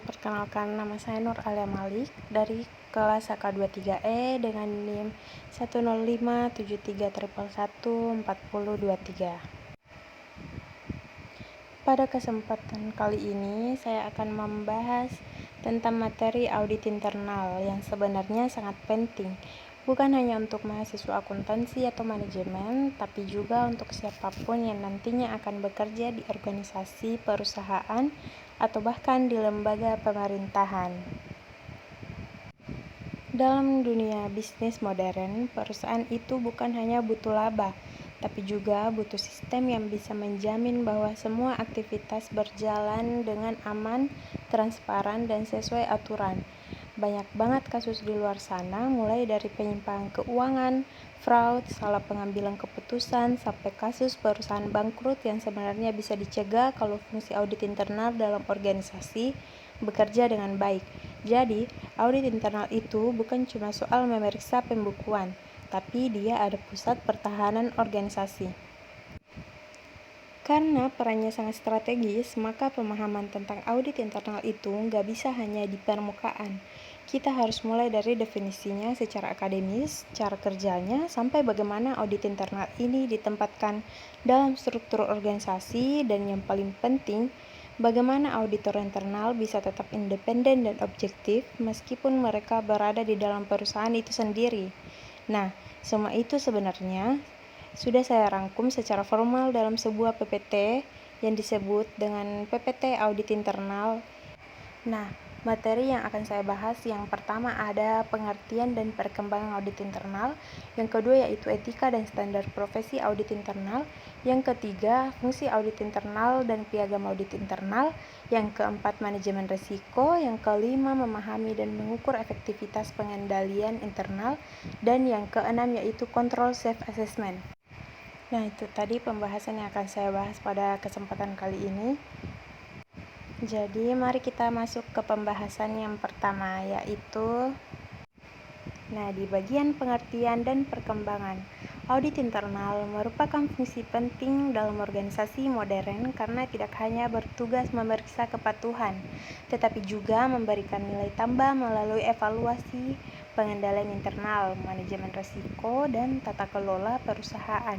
Perkenalkan, nama saya Nur Alia Malik dari kelas AK23E dengan NIM 1057311114023. Pada kesempatan kali ini, saya akan membahas tentang materi audit internal yang sebenarnya sangat penting, bukan hanya untuk mahasiswa akuntansi atau manajemen, tapi juga untuk siapapun yang nantinya akan bekerja di organisasi, perusahaan, atau bahkan di lembaga pemerintahan. Dalam dunia bisnis modern, perusahaan itu bukan hanya butuh laba, tapi juga butuh sistem yang bisa menjamin bahwa semua aktivitas berjalan dengan aman, transparan, dan sesuai aturan. Banyak banget kasus di luar sana, mulai dari penyimpangan keuangan, fraud, salah pengambilan keputusan, sampai kasus perusahaan bangkrut yang sebenarnya bisa dicegah kalau fungsi audit internal dalam organisasi bekerja dengan baik. Jadi, audit internal itu bukan cuma soal memeriksa pembukuan, tapi dia ada pusat pertahanan organisasi. Karena perannya sangat strategis, maka pemahaman tentang audit internal itu nggak bisa hanya di permukaan. Kita harus mulai dari definisinya secara akademis, cara kerjanya, sampai bagaimana audit internal ini ditempatkan dalam struktur organisasi, dan yang paling penting, bagaimana auditor internal bisa tetap independen dan objektif meskipun mereka berada di dalam perusahaan itu sendiri. Nah, semua itu sebenarnya sudah saya rangkum secara formal dalam sebuah PPT yang disebut dengan PPT Audit Internal. Nah, materi yang akan saya bahas yang pertama ada pengertian dan perkembangan audit internal, yang kedua yaitu etika dan standar profesi audit internal, yang ketiga fungsi audit internal dan piagam audit internal, yang keempat manajemen risiko, yang kelima memahami dan mengukur efektivitas pengendalian internal, dan yang keenam yaitu control self-assessment. Nah, itu tadi pembahasan yang akan saya bahas pada kesempatan kali ini. Jadi, mari kita masuk ke pembahasan yang pertama, yaitu di bagian pengertian dan perkembangan. Audit internal merupakan fungsi penting dalam organisasi modern karena tidak hanya bertugas memeriksa kepatuhan, tetapi juga memberikan nilai tambah melalui evaluasi, pengendalian internal, manajemen risiko, dan tata kelola perusahaan.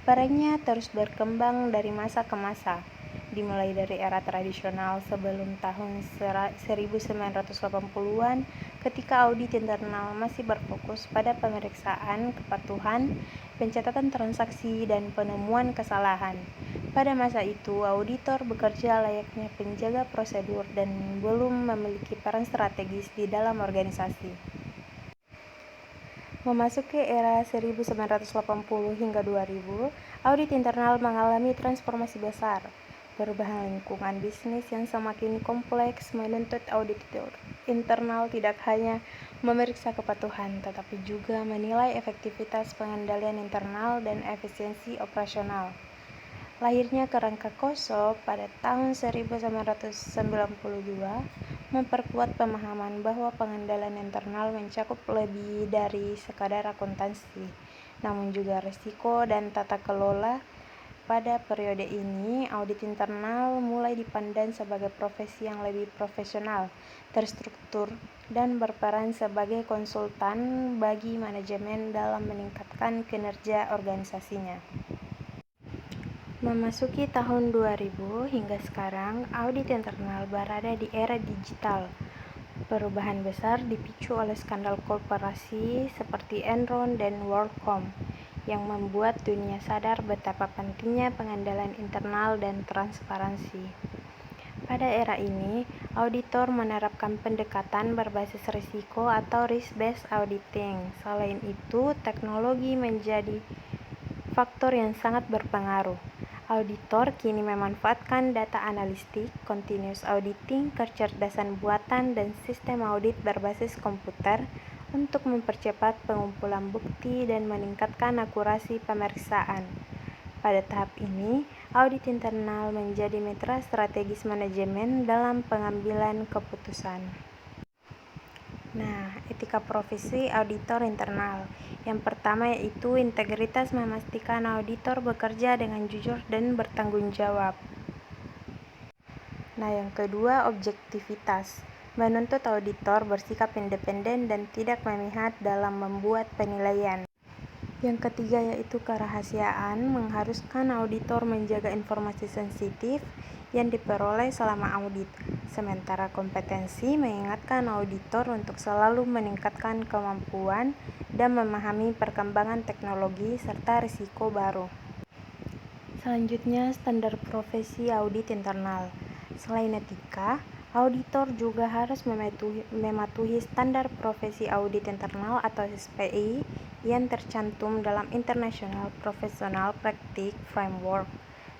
Perannya terus berkembang dari masa ke masa, dimulai dari era tradisional sebelum tahun 1980-an ketika audit internal masih berfokus pada pemeriksaan kepatuhan, pencatatan transaksi, dan penemuan kesalahan. Pada masa itu, auditor bekerja layaknya penjaga prosedur dan belum memiliki peran strategis di dalam organisasi. Memasuki era 1980 hingga 2000, audit internal mengalami transformasi besar. Perubahan lingkungan bisnis yang semakin kompleks menuntut auditor internal tidak hanya memeriksa kepatuhan, tetapi juga menilai efektivitas pengendalian internal dan efisiensi operasional. Lahirnya kerangka KOSOP pada tahun 1992 memperkuat pemahaman bahwa pengendalian internal mencakup lebih dari sekadar akuntansi, namun juga risiko dan tata kelola. Pada periode ini, audit internal mulai dipandang sebagai profesi yang lebih profesional, terstruktur, dan berperan sebagai konsultan bagi manajemen dalam meningkatkan kinerja organisasinya. Memasuki tahun 2000 hingga sekarang, audit internal berada di era digital. Perubahan besar dipicu oleh skandal korporasi seperti Enron dan WorldCom yang membuat dunia sadar betapa pentingnya pengendalian internal dan transparansi. Pada era ini, auditor menerapkan pendekatan berbasis risiko atau risk-based auditing. Selain itu, teknologi menjadi faktor yang sangat berpengaruh. Auditor kini memanfaatkan data analistik, continuous auditing, kecerdasan buatan, dan sistem audit berbasis komputer untuk mempercepat pengumpulan bukti dan meningkatkan akurasi pemeriksaan. Pada tahap ini, audit internal menjadi mitra strategis manajemen dalam pengambilan keputusan. Etika profesi auditor internal. Yang pertama yaitu integritas, memastikan auditor bekerja dengan jujur dan bertanggung jawab. Nah, yang kedua, objektivitas. Menuntut auditor bersikap independen dan tidak memihak dalam membuat penilaian. Yang ketiga yaitu kerahasiaan, mengharuskan auditor menjaga informasi sensitif yang diperoleh selama audit. Sementara kompetensi mengingatkan auditor untuk selalu meningkatkan kemampuan dan memahami perkembangan teknologi serta risiko baru. Selanjutnya, standar profesi audit internal. Selain etika, auditor juga harus mematuhi standar profesi audit internal atau SPI yang tercantum dalam International Professional Practice Framework.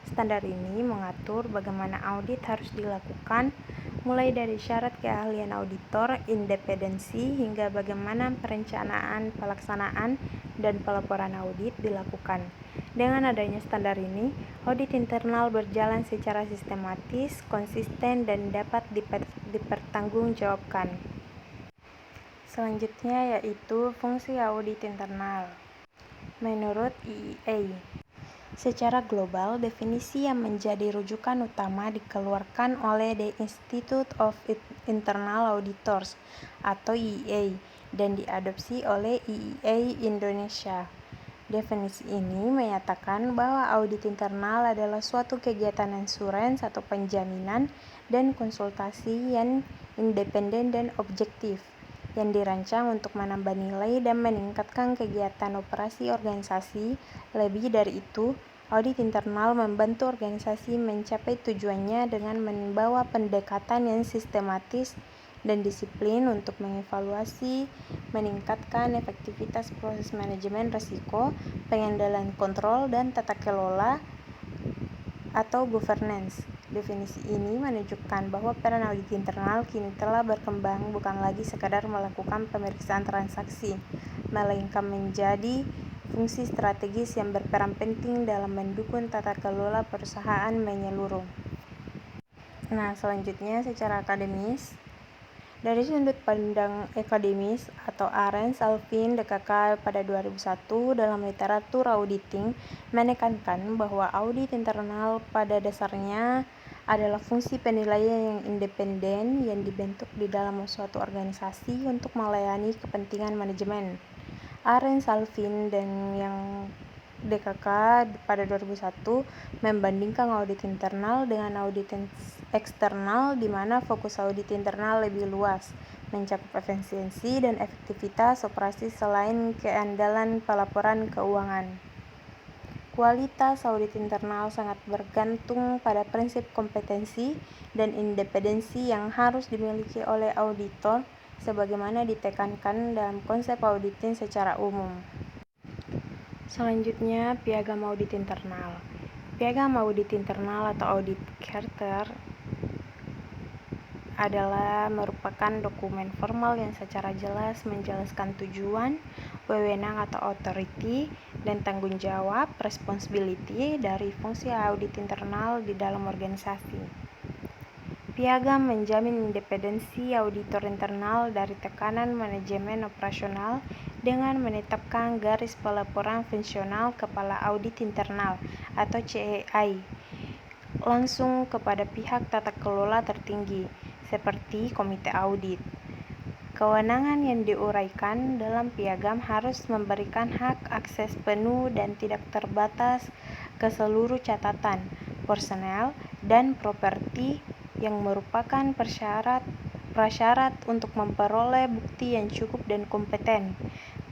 Standar ini mengatur bagaimana audit harus dilakukan, mulai dari syarat keahlian auditor, independensi, hingga bagaimana perencanaan, pelaksanaan, dan pelaporan audit dilakukan. Dengan adanya standar ini, audit internal berjalan secara sistematis, konsisten, dan dapat dipertanggungjawabkan. Selanjutnya yaitu fungsi audit internal. Menurut IEA, secara global, definisi yang menjadi rujukan utama dikeluarkan oleh The Institute of Internal Auditors atau IEA dan diadopsi oleh IEA Indonesia. Definisi ini menyatakan bahwa audit internal adalah suatu kegiatan insurans atau penjaminan dan konsultasi yang independen dan objektif, yang dirancang untuk menambah nilai dan meningkatkan kegiatan operasi organisasi. Lebih dari itu, audit internal membantu organisasi mencapai tujuannya dengan membawa pendekatan yang sistematis dan disiplin untuk mengevaluasi, meningkatkan efektivitas proses manajemen risiko, pengendalian kontrol, dan tata kelola atau governance. Definisi ini menunjukkan bahwa peran audit internal kini telah berkembang bukan lagi sekadar melakukan pemeriksaan transaksi, melainkan menjadi fungsi strategis yang berperan penting dalam mendukung tata kelola perusahaan menyeluruh. Nah, selanjutnya secara akademis. Dari sudut pandang akademis atau Arens Alvin DKK pada 2001 dalam literatur auditing menekankan bahwa audit internal pada dasarnya adalah fungsi penilaian yang independen yang dibentuk di dalam suatu organisasi untuk melayani kepentingan manajemen. Arens Alvin dan yang DKK pada 2001 membandingkan audit internal dengan audit eksternal, di mana fokus audit internal lebih luas, mencakup efisiensi dan efektivitas operasi selain keandalan pelaporan keuangan. Kualitas audit internal sangat bergantung pada prinsip kompetensi dan independensi yang harus dimiliki oleh auditor, sebagaimana ditekankan dalam konsep auditing secara umum. Selanjutnya, piagam audit internal. Piagam audit internal atau audit charter adalah merupakan dokumen formal yang secara jelas menjelaskan tujuan, wewenang atau authority, dan tanggung jawab, responsibility dari fungsi audit internal di dalam organisasi. Piagam menjamin independensi auditor internal dari tekanan manajemen operasional dengan menetapkan garis pelaporan fungsional kepala audit internal atau CEI langsung kepada pihak tata kelola tertinggi seperti komite audit. Kewenangan yang diuraikan dalam piagam harus memberikan hak akses penuh dan tidak terbatas ke seluruh catatan, personel, dan properti yang merupakan prasyarat untuk memperoleh bukti yang cukup dan kompeten.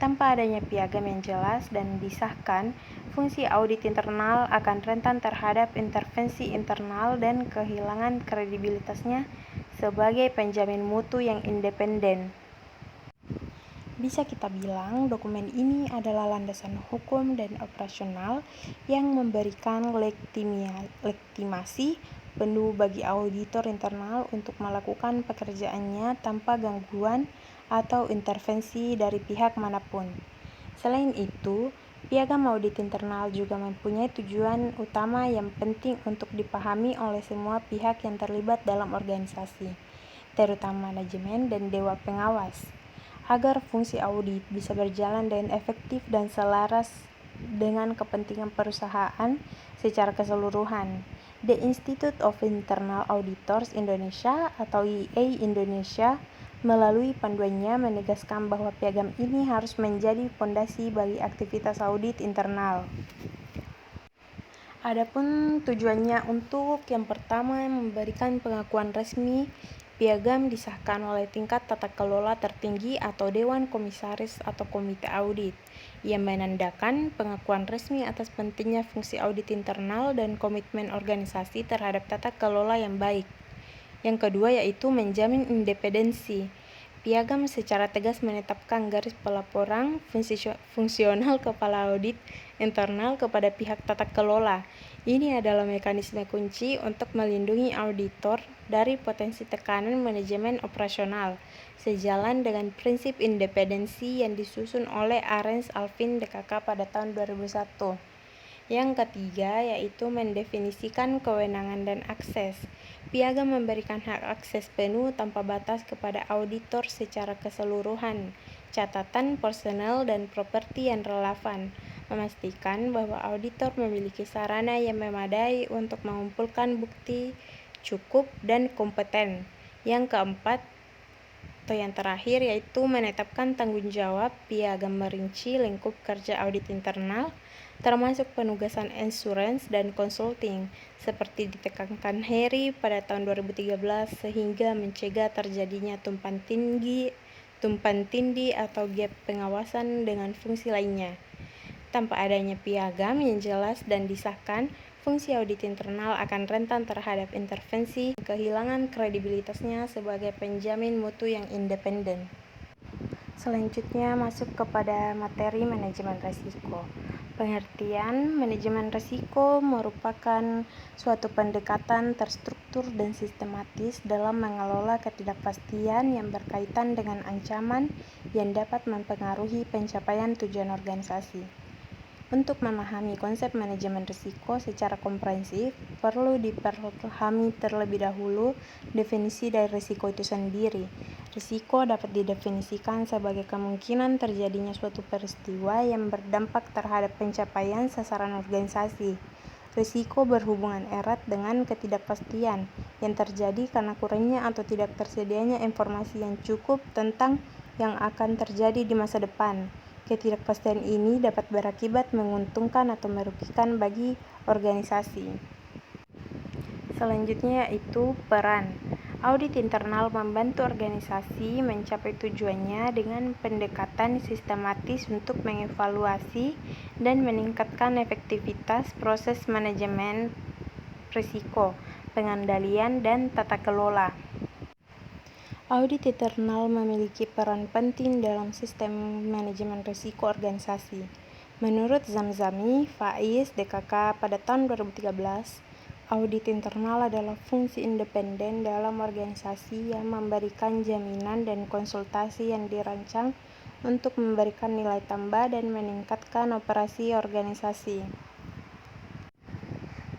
Tanpa adanya piagam yang jelas dan disahkan, fungsi audit internal akan rentan terhadap intervensi internal dan kehilangan kredibilitasnya sebagai penjamin mutu yang independen. Bisa kita bilang dokumen ini adalah landasan hukum dan operasional yang memberikan legitimasi penuh bagi auditor internal untuk melakukan pekerjaannya tanpa gangguan atau intervensi dari pihak manapun. Selain itu, piagam audit internal juga mempunyai tujuan utama yang penting untuk dipahami oleh semua pihak yang terlibat dalam organisasi, terutama manajemen dan dewan pengawas, agar fungsi audit bisa berjalan dengan efektif dan selaras dengan kepentingan perusahaan secara keseluruhan. The Institute of Internal Auditors Indonesia atau IAI Indonesia melalui panduannya menegaskan bahwa piagam ini harus menjadi fondasi bagi aktivitas audit internal. Adapun tujuannya untuk yang pertama memberikan pengakuan resmi, piagam disahkan oleh tingkat tata kelola tertinggi atau Dewan Komisaris atau Komite Audit. Ia menandakan pengakuan resmi atas pentingnya fungsi audit internal dan komitmen organisasi terhadap tata kelola yang baik. Yang kedua yaitu menjamin independensi. Piagam secara tegas menetapkan garis pelaporan fungsional kepala audit internal kepada pihak tata kelola. Ini adalah mekanisme kunci untuk melindungi auditor dari potensi tekanan manajemen operasional, sejalan dengan prinsip independensi yang disusun oleh Arens Alvin DKK pada tahun 2001. Yang ketiga yaitu mendefinisikan kewenangan dan akses. Piagam memberikan hak akses penuh tanpa batas kepada auditor secara keseluruhan, catatan personel dan properti yang relevan, memastikan bahwa auditor memiliki sarana yang memadai untuk mengumpulkan bukti cukup dan kompeten. Yang keempat atau yang terakhir yaitu menetapkan tanggung jawab. Piagam merinci lingkup kerja audit internal, termasuk penugasan insurance dan consulting, seperti ditekankan Heri pada tahun 2013 sehingga mencegah terjadinya tumpang tindih atau gap pengawasan dengan fungsi lainnya. Tanpa adanya piagam yang jelas dan disahkan, fungsi audit internal akan rentan terhadap intervensi dan kehilangan kredibilitasnya sebagai penjamin mutu yang independen. Selanjutnya masuk kepada materi manajemen risiko. Pengertian manajemen risiko merupakan suatu pendekatan terstruktur dan sistematis dalam mengelola ketidakpastian yang berkaitan dengan ancaman yang dapat mempengaruhi pencapaian tujuan organisasi. Untuk memahami konsep manajemen risiko secara komprehensif, perlu dipahami terlebih dahulu definisi dari risiko itu sendiri. Risiko dapat didefinisikan sebagai kemungkinan terjadinya suatu peristiwa yang berdampak terhadap pencapaian sasaran organisasi. Risiko berhubungan erat dengan ketidakpastian yang terjadi karena kurangnya atau tidak tersedianya informasi yang cukup tentang yang akan terjadi di masa depan. Ketidakpastian ini dapat berakibat menguntungkan atau merugikan bagi organisasi. Selanjutnya yaitu peran. Audit internal membantu organisasi mencapai tujuannya dengan pendekatan sistematis untuk mengevaluasi dan meningkatkan efektivitas proses manajemen risiko, pengendalian, dan tata kelola. Audit internal memiliki peran penting dalam sistem manajemen risiko organisasi. Menurut Zamzami, Faiz, DKK pada tahun 2013, audit internal adalah fungsi independen dalam organisasi yang memberikan jaminan dan konsultasi yang dirancang untuk memberikan nilai tambah dan meningkatkan operasi organisasi.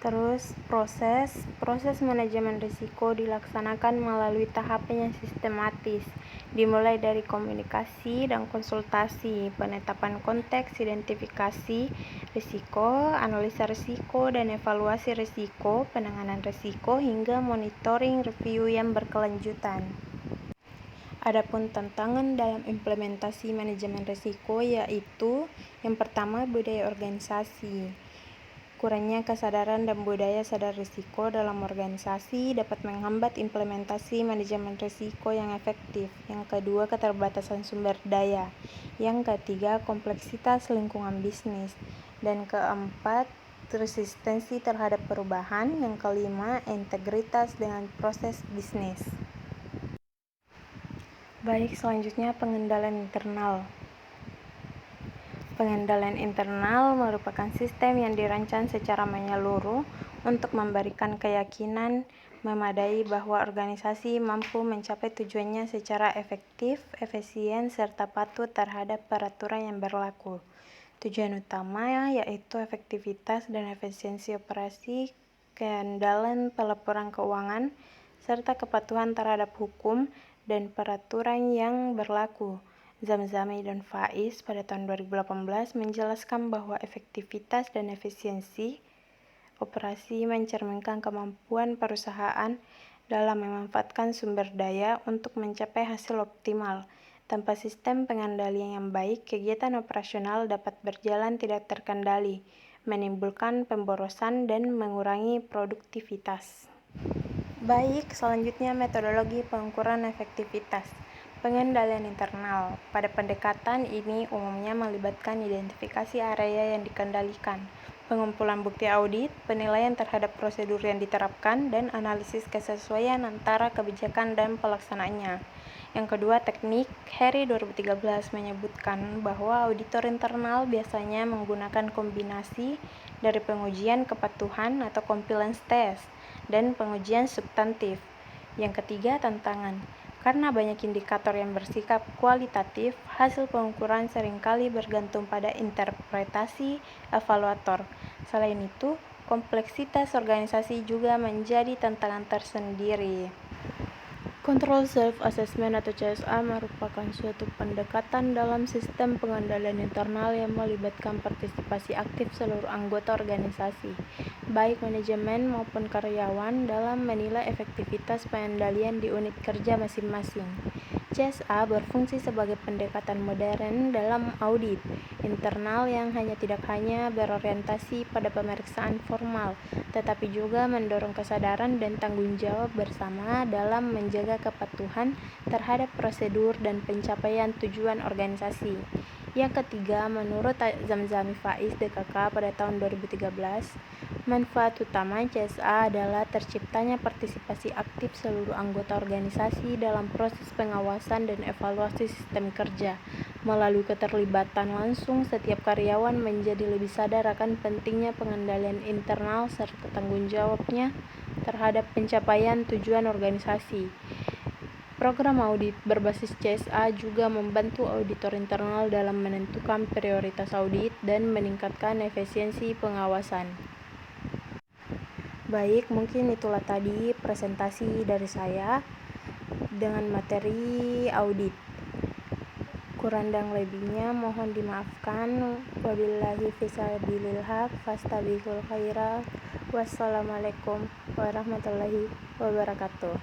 Terus proses manajemen risiko dilaksanakan melalui tahapan yang sistematis, dimulai dari komunikasi dan konsultasi, penetapan konteks, identifikasi risiko, analisa risiko dan evaluasi risiko, penanganan risiko hingga monitoring review yang berkelanjutan. Adapun tantangan dalam implementasi manajemen risiko yaitu yang pertama budaya organisasi. Kurangnya kesadaran dan budaya sadar risiko dalam organisasi dapat menghambat implementasi manajemen risiko yang efektif. Yang kedua, keterbatasan sumber daya. Yang ketiga, kompleksitas lingkungan bisnis. Dan keempat, resistensi terhadap perubahan. Yang kelima, integritas dengan proses bisnis. Baik, selanjutnya pengendalian internal. Pengendalian internal merupakan sistem yang dirancang secara menyeluruh untuk memberikan keyakinan memadai bahwa organisasi mampu mencapai tujuannya secara efektif, efisien, serta patuh terhadap peraturan yang berlaku. Tujuan utama yaitu efektivitas dan efisiensi operasi, keandalan pelaporan keuangan, serta kepatuhan terhadap hukum dan peraturan yang berlaku. Zamzami dan Faiz pada tahun 2018 menjelaskan bahwa efektivitas dan efisiensi Operasi mencerminkan kemampuan perusahaan dalam memanfaatkan sumber daya untuk mencapai hasil optimal. Tanpa sistem pengendalian yang baik, kegiatan operasional dapat berjalan tidak terkendali, menimbulkan pemborosan dan mengurangi produktivitas. Baik, selanjutnya metodologi pengukuran efektivitas. Pengendalian internal. Pada pendekatan ini umumnya melibatkan identifikasi area yang dikendalikan, pengumpulan bukti audit, penilaian terhadap prosedur yang diterapkan, dan analisis kesesuaian antara kebijakan dan pelaksanaannya. Yang kedua, teknik. Harry 2013 menyebutkan bahwa auditor internal biasanya menggunakan kombinasi dari pengujian kepatuhan atau compliance test dan pengujian substantif. Yang ketiga, tantangan. Karena banyak indikator yang bersikap kualitatif, hasil pengukuran seringkali bergantung pada interpretasi evaluator. Selain itu, kompleksitas organisasi juga menjadi tantangan tersendiri. Control Self-Assessment atau CSA merupakan suatu pendekatan dalam sistem pengendalian internal yang melibatkan partisipasi aktif seluruh anggota organisasi, baik manajemen maupun karyawan, dalam menilai efektivitas pengendalian di unit kerja masing-masing. CSA berfungsi sebagai pendekatan modern dalam audit internal yang tidak hanya berorientasi pada pemeriksaan formal, tetapi juga mendorong kesadaran dan tanggung jawab bersama dalam menjaga kepatuhan terhadap prosedur dan pencapaian tujuan organisasi. Yang ketiga, menurut Zamzami Faiz DKK pada tahun 2013, manfaat utama CSA adalah terciptanya partisipasi aktif seluruh anggota organisasi dalam proses pengawasan dan evaluasi sistem kerja. Melalui keterlibatan langsung, setiap karyawan menjadi lebih sadar akan pentingnya pengendalian internal serta tanggung jawabnya terhadap pencapaian tujuan organisasi. Program audit berbasis CSA juga membantu auditor internal dalam menentukan prioritas audit dan meningkatkan efisiensi pengawasan. Baik, mungkin itulah tadi presentasi dari saya dengan materi audit. Kurang dan lebihnya mohon dimaafkan. Wabillahi fisabilil haq, fastabiqul khairat. Wassalamualaikum warahmatullahi wabarakatuh.